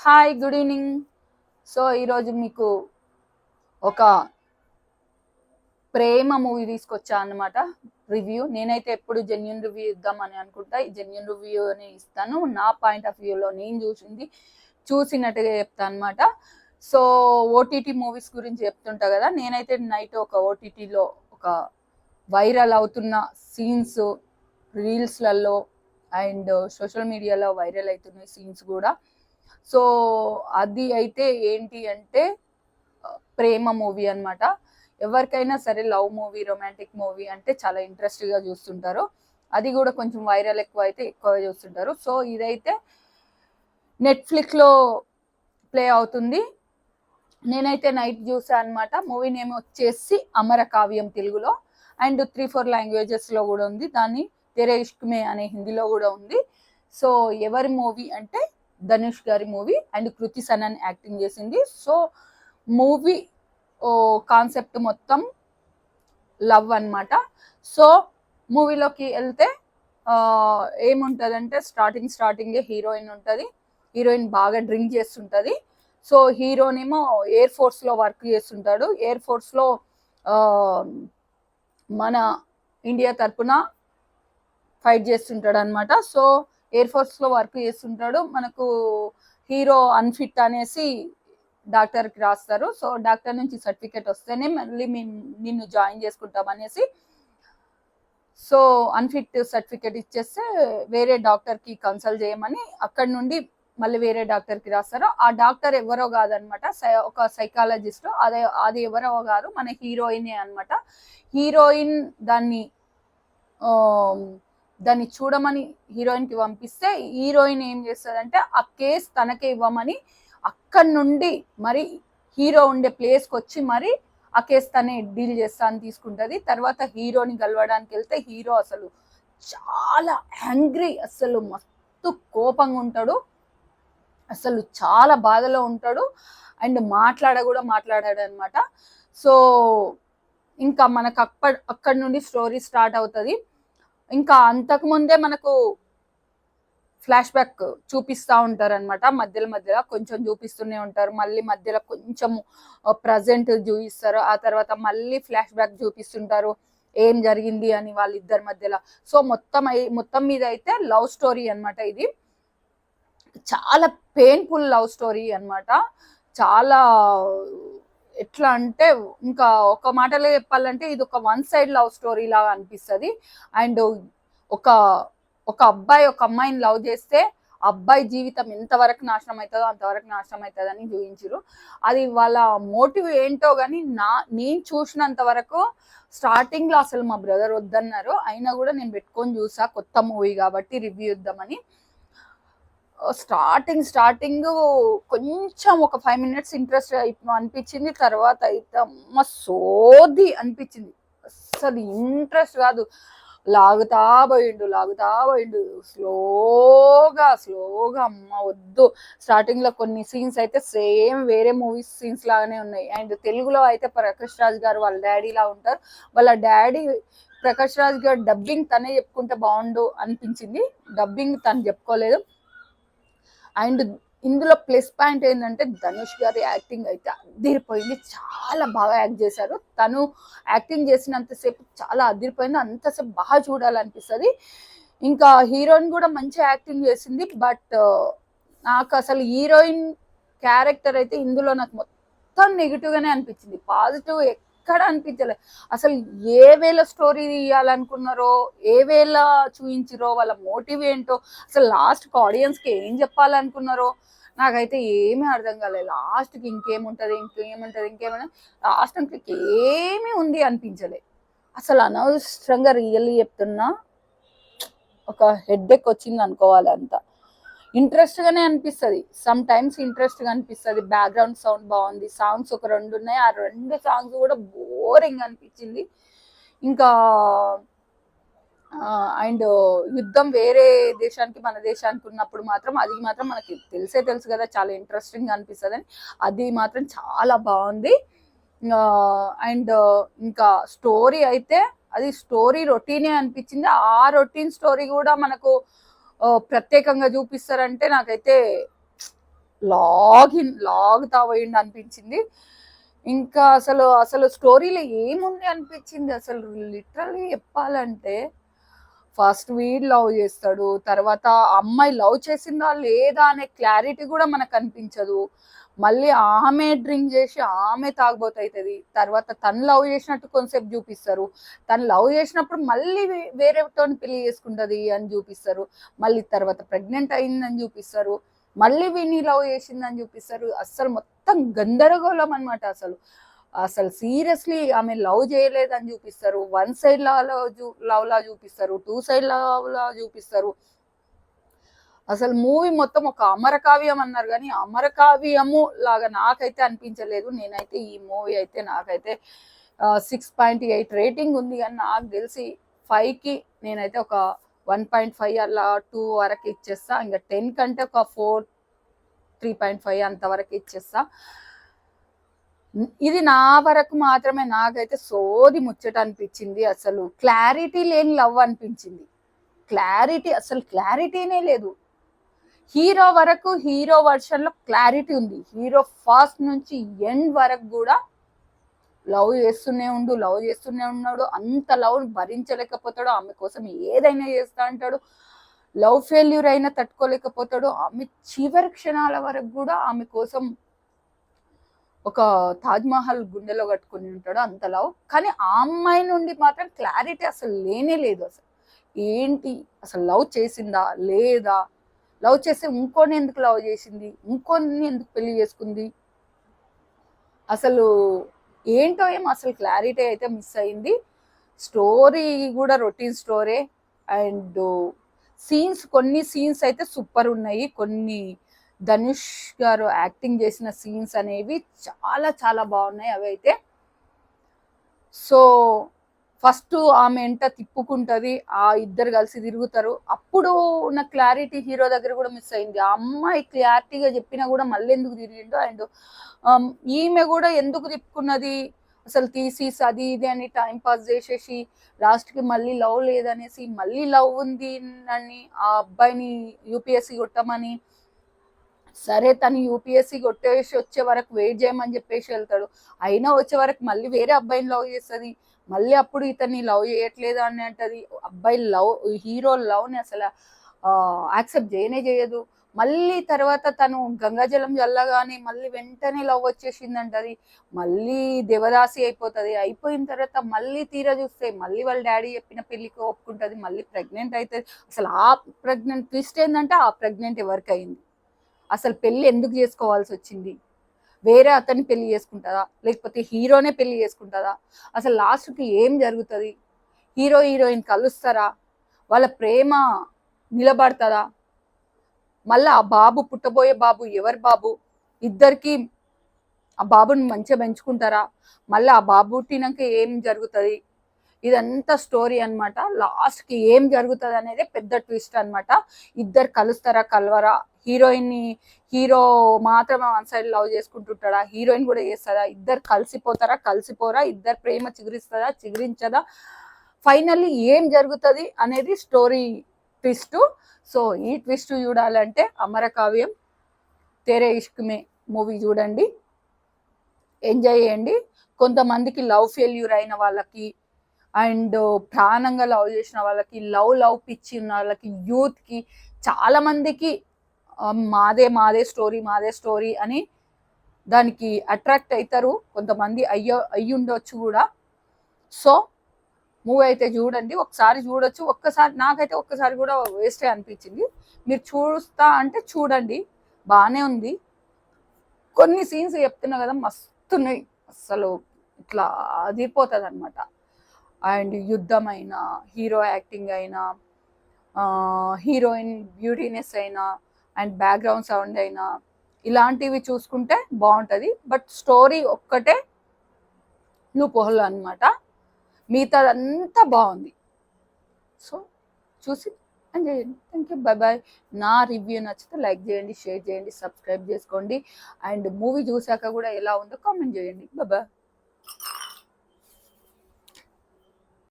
Hi, good evening. So ఈరోజు మీకు ఒక ప్రేమ మూవీ తీసుకొచ్చా అన్నమాట. రివ్యూ నేనైతే ఎప్పుడు జెన్యున్ రివ్యూ ఇద్దామని అనుకుంటా. ఈ జెన్యున్ రివ్యూ అని ఇస్తాను. నా పాయింట్ ఆఫ్ వ్యూలో నేను చూసినట్టుగా చెప్తాను అనమాట. సో ఓటీటీ మూవీస్ గురించి చెప్తుంటా కదా, నేనైతే నైట్ ఒక ఓటీటీలో ఒక వైరల్ అవుతున్న సీన్స్ రీల్స్లలో అండ్ సోషల్ మీడియాలో వైరల్ అవుతున్న సీన్స్ కూడా. సో అది అయితే ఏంటి అంటే ప్రేమ మూవీ అన్నమాట. ఎవరికైనా సరే లవ్ మూవీ, రొమాంటిక్ మూవీ అంటే చాలా ఇంట్రెస్ట్గా చూస్తుంటారు. అది కూడా కొంచెం వైరల్ ఎక్కువ అయితే ఎక్కువ చూస్తుంటారు. సో ఇదైతే నెట్ఫ్లిక్స్లో ప్లే అవుతుంది. నేనైతే నైట్ చూసా అనమాట. మూవీ నేమ్ వచ్చేసి అమర కావ్యం తెలుగులో, అండ్ 3-4 లాంగ్వేజెస్లో కూడా ఉంది. దాన్ని తెరే ఇష్క్ మే అనే హిందీలో కూడా ఉంది. సో ఎవరి మూవీ అంటే ధనుష్ గారి movie, and Kriti Sanon acting చేసింది. సో మూవీ కాన్సెప్ట్ మొత్తం లవ్ అన్నమాట. సో మూవీలోకి వెళ్తే ఏముంటుందంటే స్టార్టింగే హీరోయిన్ ఉంటుంది. హీరోయిన్ బాగా డ్రింక్ చేస్తుంటుంది. సో హీరోనేమో ఎయిర్ ఫోర్స్లో వర్క్ చేస్తుంటాడు. ఎయిర్ ఫోర్స్లో మన ఇండియా తరపున ఫైట్ చేస్తుంటాడు అనమాట. సో ఎయిర్ ఫోర్స్లో వర్క్ చేస్తుంటాడు. మనకు హీరో అన్ఫిట్ అనేసి డాక్టర్కి రాస్తారు. సో డాక్టర్ నుంచి సర్టిఫికేట్ వస్తేనే మళ్ళీ నిన్ను జాయిన్ చేసుకుంటాం అనేసి, సో అన్ఫిట్ సర్టిఫికేట్ ఇచ్చేస్తే వేరే డాక్టర్కి కన్సల్ట్ చేయమని అక్కడి నుండి మళ్ళీ వేరే డాక్టర్కి రాస్తారు. ఆ డాక్టర్ ఎవరో కాదనమాట, ఒక సైకాలజిస్ట్. అది ఎవరో కాదు, మన హీరోయినే అనమాట. హీరోయిన్ దాన్ని చూడమని హీరోయిన్కి పంపిస్తే హీరోయిన్ ఏం చేస్తుందంటే ఆ కేసు తనకే ఇవ్వమని అక్కడి నుండి మరి హీరో ఉండే ప్లేస్కి వచ్చి మరి ఆ కేసు తనే డీల్ చేస్తా అని తీసుకుంటుంది. తర్వాత హీరోని కలవడానికి వెళ్తే హీరో అసలు చాలా యాంగ్రీ, అసలు మస్తు కోపంగా ఉంటాడు, అసలు చాలా బాధలో ఉంటాడు, అండ్ మాట్లాడాడు అనమాట. సో ఇంకా మనకు అక్కడి నుండి స్టోరీ స్టార్ట్ అవుతుంది. ఇంకా అంతకుముందే మనకు ఫ్లాష్ బ్యాక్ చూపిస్తూ ఉంటారు అనమాట. మధ్యలో కొంచెం చూపిస్తూనే ఉంటారు. మళ్ళీ మధ్యలో కొంచెం ప్రజెంట్ చూపిస్తారు. ఆ తర్వాత మళ్ళీ ఫ్లాష్ బ్యాక్ చూపిస్తుంటారు ఏం జరిగింది అని వాళ్ళిద్దరి మధ్యలో. సో మొత్తం మీద అయితే లవ్ స్టోరీ అనమాట. ఇది చాలా పెయిన్ఫుల్ లవ్ స్టోరీ అనమాట. చాలా ఎట్లా అంటే ఇంకా ఒక మాటలో చెప్పాలంటే ఇది ఒక వన్ సైడ్ లవ్ స్టోరీ లాగా అనిపిస్తుంది. అండ్ ఒక అబ్బాయి ఒక అమ్మాయిని లవ్ చేస్తే అబ్బాయి జీవితం ఎంతవరకు నాశనం అవుతుందో అంతవరకు నాశనం అవుతుందని చూపించారు. అది వాళ్ళ మోటివ్ ఏంటో కానీ నేను చూసినంత వరకు స్టార్టింగ్లో అసలు మా బ్రదర్ వద్దన్నారు, అయినా కూడా నేను పెట్టుకొని చూసా, కొత్త మూవీ కాబట్టి రివ్యూ ఇద్దామని. స్టార్టింగ్ కొంచెం ఒక 5 minutes ఇంట్రెస్ట్ అనిపించింది. తర్వాత అయితే అమ్మ సోది అనిపించింది. అసలు ఇంట్రెస్ట్ కాదు, లాగుతా పోయిండు స్లోగా అమ్మ వద్దు. స్టార్టింగ్ లో కొన్ని సీన్స్ అయితే సేమ్ వేరే మూవీస్ సీన్స్ లాగానే ఉన్నాయి. అండ్ తెలుగులో అయితే ప్రకాష్ రాజ్ గారు వాళ్ళ డాడీ లా ఉంటారు. వాళ్ళ డాడీ ప్రకాష్ రాజ్ గారు డబ్బింగ్ తనే చెప్పుకుంటే బాగుండు అనిపించింది. డబ్బింగ్ తను చెప్పుకోలేదు. అండ్ ఇందులో ప్లస్ పాయింట్ ఏంటంటే ధనుష్ గారి యాక్టింగ్ అయితే అదిరిపోయింది. చాలా బాగా యాక్ట్ చేశారు. తను యాక్టింగ్ చేసినంతసేపు చాలా అదిరిపోయింది. అంతసేపు బాగా చూడాలనిపిస్తుంది. ఇంకా హీరోయిన్ కూడా మంచి యాక్టింగ్ చేసింది. బట్ నాకు అసలు హీరోయిన్ క్యారెక్టర్ అయితే ఇందులో నాకు మొత్తం నెగిటివ్ గానే అనిపించింది. పాజిటివ్ ఎక్కడ అనిపించలేదు. అసలు ఏ వేళ స్టోరీ తీయాలనుకున్నారో, ఏ వేళ చూపించారో, వాళ్ళ మోటివ్ ఏంటో, అసలు లాస్ట్కి ఆడియన్స్కి ఏం చెప్పాలనుకున్నారో నాకైతే ఏమీ అర్థం కాలేదు. లాస్ట్కి ఇంకేముంటుంది లాస్ట్ అంటే ఏమీ ఉంది అనిపించలేదు. అసలు అనవసరంగా రియల్లీ చెప్తున్నా ఒక హెడ్ఏక్ వచ్చింది అనుకోవాలి. అంత ఇంట్రెస్ట్గానే అనిపిస్తుంది. సమ్ టైమ్స్ ఇంట్రెస్ట్గా అనిపిస్తుంది. బ్యాక్గ్రౌండ్ సౌండ్ బాగుంది. సాంగ్స్ ఒక 2 ఉన్నాయి. ఆ 2 సాంగ్స్ కూడా బోరింగ్ అనిపించింది. ఇంకా అండ్ యుద్ధం వేరే దేశానికి మన దేశానికి ఉన్నప్పుడు మాత్రం అది మాత్రం మనకి తెలుసు కదా, చాలా ఇంట్రెస్టింగ్ అనిపిస్తుంది అని. అది మాత్రం చాలా బాగుంది. అండ్ ఇంకా స్టోరీ అయితే అది స్టోరీ రొటీనే అనిపించింది. ఆ రొటీన్ స్టోరీ కూడా మనకు ప్రత్యేకంగా చూపిస్తారంటే నాకైతే లాగుతా పోయిండు అనిపించింది. ఇంకా అసలు అసలు స్టోరీలో ఏముంది అనిపించింది అసలు లిటరల్లీ చెప్పాలంటే. ఫస్ట్ వీడు లవ్ చేస్తాడు, తర్వాత అమ్మాయి లవ్ చేసిందా లేదా అనే క్లారిటీ కూడా మనకు అనిపించదు. మళ్ళీ ఆమె డ్రింక్ చేసి ఆమె తాగబోతవుతుంది. తర్వాత తను లవ్ చేసినట్టు కొంతసేపు చూపిస్తారు, తను లవ్ చేసినప్పుడు మళ్ళీ వేరేతో పెళ్లి చేసుకుంటది అని చూపిస్తారు, మళ్ళీ తర్వాత ప్రెగ్నెంట్ అయిందని చూపిస్తారు, మళ్ళీ వీడిని లవ్ చేసిందని చూపిస్తారు. అసలు మొత్తం గందరగోళం అనమాట. అసలు అసలు సీరియస్లీ ఆమె లవ్ చేయలేదని చూపిస్తారు, వన్ సైడ్ లవ్ లా చూపిస్తారు, టూ సైడ్ లవ్ లా చూపిస్తారు. అసలు మూవీ మొత్తం ఒక అమరకావ్యం అన్నారు కానీ అమరకావ్యము లాగా నాకైతే అనిపించలేదు. నేనైతే ఈ మూవీ అయితే నాకైతే 6.8 రేటింగ్ ఉంది, కానీ నాకు తెలిసి 5కి నేనైతే ఒక 1.5 అలా 2 వరకు ఇచ్చేస్తా. ఇంకా 10 కంటే ఒక 4, 3.5 అంతవరకు ఇచ్చేస్తా. ఇది నా వరకు మాత్రమే. నాకైతే సోది ముచ్చట అనిపించింది. అసలు క్లారిటీ లేని లవ్ అనిపించింది. అసలు క్లారిటీనే లేదు. హీరో వరకు హీరో వర్షన్ లో క్లారిటీ ఉంది. హీరో ఫస్ట్ నుంచి ఎండ్ వరకు కూడా లవ్ చేస్తూనే ఉన్నాడు. అంత లవ్ భరించలేకపోతాడు, ఆమె కోసం ఏదైనా చేస్తా అంటాడు. లవ్ ఫెయిల్యూర్ అయినా తట్టుకోలేకపోతాడు. ఆమె చివరి క్షణాల వరకు కూడా ఆమె కోసం ఒక తాజ్మహల్ గుండెలో కట్టుకుని ఉంటాడు, అంత లవ్. కానీ ఆ అమ్మాయి నుండి మాత్రం క్లారిటీ అసలు లేనే లేదు. అసలు ఏంటి, అసలు లవ్ చేసిందా లేదా, లవ్ చేస్తే ఇంకోని ఎందుకు లవ్ చేసింది, ఇంకోని ఎందుకు పెళ్లి చేసుకుంది, అసలు ఏంటో ఏమో అసలు క్లారిటీ అయితే మిస్ అయింది. స్టోరీ కూడా రొటీన్ స్టోరీ. అండ్ కొన్ని సీన్స్ అయితే సూపర్ ఉన్నాయి. కొన్ని ధనుష్ గారు యాక్టింగ్ చేసిన సీన్స్ అనేవి చాలా చాలా బాగున్నాయి అవి అయితే. సో ఫస్ట్ ఆమె ఎంట తిప్పుకుంటది, ఆ ఇద్దరు కలిసి తిరుగుతారు. అప్పుడు ఉన్న క్లారిటీ హీరో దగ్గర కూడా మిస్ అయింది. ఆ అమ్మాయి క్లారిటీగా చెప్పినా కూడా మళ్ళీ ఎందుకు తిరిగిండు. అండ్ ఈమె కూడా ఎందుకు తిప్పుకున్నది, అసలు తీసి అది ఇది అని టైం పాస్ చేసేసి లాస్ట్కి మళ్ళీ లవ్ లేదనేసి మళ్ళీ లవ్ ఉంది అని ఆ అబ్బాయిని యూపీఎస్సీ కొట్టమని, సరే తను యూపీఎస్సీ కొట్టేసి వచ్చే వరకు వెయిట్ చేయమని చెప్పేసి వెళ్తాడు. అయినా వచ్చే వరకు మళ్ళీ వేరే అబ్బాయిని లవ్ చేస్తుంది. మళ్ళీ అప్పుడు ఇతన్ని లవ్ చేయట్లేదు అని అంటది. అబ్బాయి హీరో లవ్ని అసలు యాక్సెప్ట్ చేయదు. మళ్ళీ తర్వాత తను గంగాజలం చల్లగానే మళ్ళీ వెంటనే లవ్ వచ్చేసిందంటది. మళ్ళీ దేవదాసి అయిపోయిన తర్వాత మళ్ళీ తీరా చూస్తే మళ్ళీ వాళ్ళ డాడీ చెప్పిన పెళ్లికి ఒప్పుకుంటుంది, మళ్ళీ ప్రెగ్నెంట్ అవుతుంది. అసలు ఆ ప్రెగ్నెంట్ ట్విస్ట్ ఏంటంటే ఆ ప్రెగ్నెంట్ ఎవరికి అయింది, అసలు పెళ్లి ఎందుకు చేసుకోవాల్సి వచ్చింది, వేరే అతన్ని పెళ్లి చేసుకుంటుందా లేకపోతే హీరోనే పెళ్లి చేసుకుంటుందా, అసలు లాస్ట్కి ఏం జరుగుతుంది, హీరోయిన్ కలుస్తారా, వాళ్ళ ప్రేమ నిలబడతారా, మళ్ళీ ఆ బాబు పుట్టబోయే బాబు ఎవరి బాబు, ఇద్దరికి ఆ బాబుని మంచిగా పెంచుకుంటారా, మళ్ళీ ఆ బాబు పుట్టినాక ఏం జరుగుతుంది, ఇదంతా స్టోరీ అనమాట. లాస్ట్కి ఏం జరుగుతుంది అనేది పెద్ద ట్విస్ట్ అనమాట. ఇద్దరు కలుస్తారా కలవరా, హీరో మాత్రమే వన్ సైడ్ లవ్ చేసుకుంటుంటాడా, హీరోయిన్ కూడా చేస్తారా, ఇద్దరు కలిసిపోరా, ఇద్దరు ప్రేమ చిగురించదా, ఫైనల్లీ ఏం జరుగుతుంది అనేది స్టోరీ ట్విస్ట్. సో ఈ ట్విస్ట్ చూడాలంటే అమరకావ్యం తేరే ఇష్క్ మే మూవీ చూడండి, ఎంజాయ్ చేయండి. కొంతమందికి లవ్ ఫెయిల్యూర్ అయిన వాళ్ళకి అండ్ ప్రాణంగా లవ్ చేసిన వాళ్ళకి, లవ్ పిచ్చి ఉన్న వాళ్ళకి, యూత్కి చాలా మందికి మాదే స్టోరీ అని దానికి అట్రాక్ట్ అవుతారు. కొంతమంది అయ్యుండొచ్చు కూడా. సో మూవీ అయితే చూడండి, ఒకసారి చూడొచ్చు. నాకైతే ఒక్కసారి కూడా వేస్టే అనిపించింది. మీరు చూస్తా అంటే చూడండి, బాగానే ఉంది. కొన్ని సీన్స్ చెప్తున్నా కదా మస్తున్నాయి, అసలు ఇట్లా అదిరిపోతుంది అనమాట. అండ్ యుద్ధం అయినా, హీరో యాక్టింగ్ అయినా, హీరోయిన్ బ్యూటీనెస్ అయినా, అండ్ బ్యాక్గ్రౌండ్ సౌండ్ అయినా, ఇలాంటివి చూసుకుంటే బాగుంటుంది. బట్ స్టోరీ ఒక్కటే లూపోహోల్ అనమాట, మిగతాదంతా బాగుంది. సో చూసి ఎంజాయ్ చేయండి. Thank you, bye. నా రివ్యూ నచ్చితే లైక్ చేయండి, షేర్ చేయండి, సబ్స్క్రైబ్ చేసుకోండి. అండ్ మూవీ చూసాక కూడా ఎలా ఉందో కామెంట్ చేయండి. బాయ్.